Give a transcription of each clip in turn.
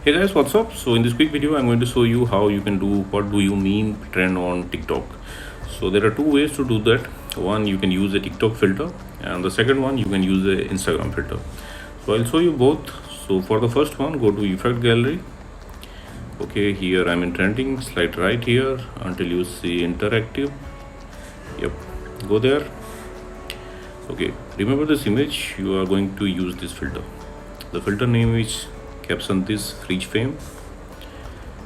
Hey guys, what's up? So in this quick video, I'm going to show you how you can do what do you mean trend on TikTok. So there are two ways to do that. One, you can use a TikTok filter, and the second one, you can use a Instagram filter. So I'll show you both. So for the first one, go to effect gallery. Okay, here I'm in trending. Slide right here until you see interactive. Yep, go there. Okay, remember this image, you are going to use this filter. The filter name is caption this freeze frame.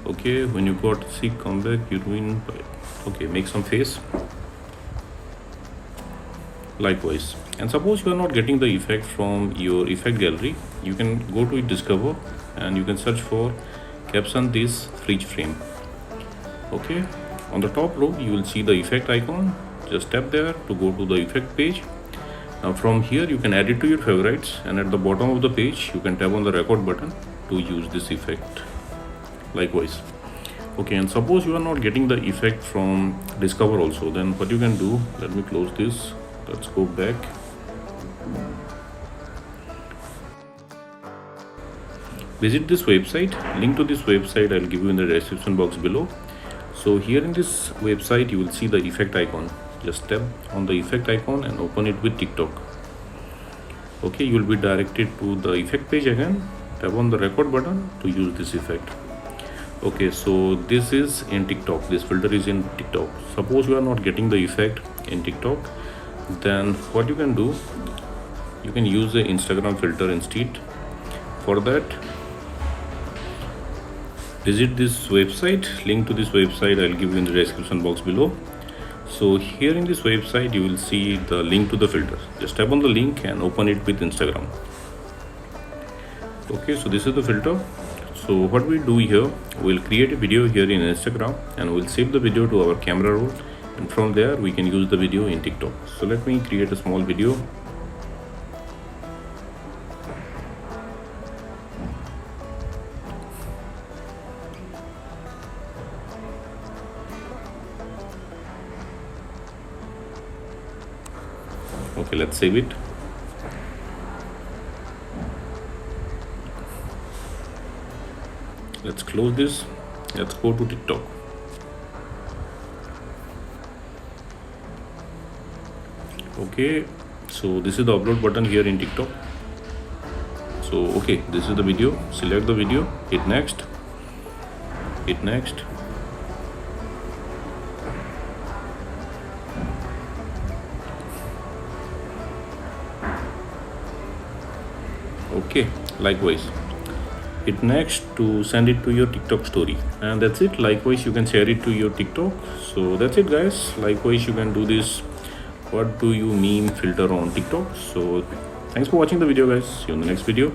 Okay, when you got see come back, you doing okay, make some face likewise. And suppose you are not getting the effect from your effect gallery, you can go to discover and you can search for caption this freeze frame. Okay, on the top row you will see the effect icon. Just tap there to go to the effect page. Now from here you can add it to your favorites, and at the bottom of the page you can tap on the record button to use this effect likewise. Okay, and suppose you are not getting the effect from discover also, then what you can do, let me close this, let's go back. Visit this website. Link to this website I'll give you in the description box below. So here in this website you will see the effect icon. Just tap on the effect icon and open it with TikTok. Okay, you will be directed to the effect page again. Tap on the record button to use this effect. Okay, so this is in TikTok. This filter is in TikTok. Suppose you are not getting the effect in TikTok, then what you can do, you can use the Instagram filter instead. For that, visit this website. Link to this website I'll give you in the description box below. So here in this website you will see the link to the filter. Just tap on the link and open it with Instagram. Okay, so this is the filter. So what we do here, we'll create a video here in Instagram and we'll save the video to our camera roll, and from there we can use the video in TikTok. So let me create a small video. Okay, let's save it. Let's close this. Let's go to TikTok. Okay, so this is the upload button here in TikTok. So okay, this is the video. Select the video, hit next, hit next. Okay, likewise hit next to send it to your TikTok story, and that's it. Likewise you can share it to your TikTok. So that's it guys. Likewise you can do this what do you mean filter on TikTok. So thanks for watching the video guys. See you in the next video.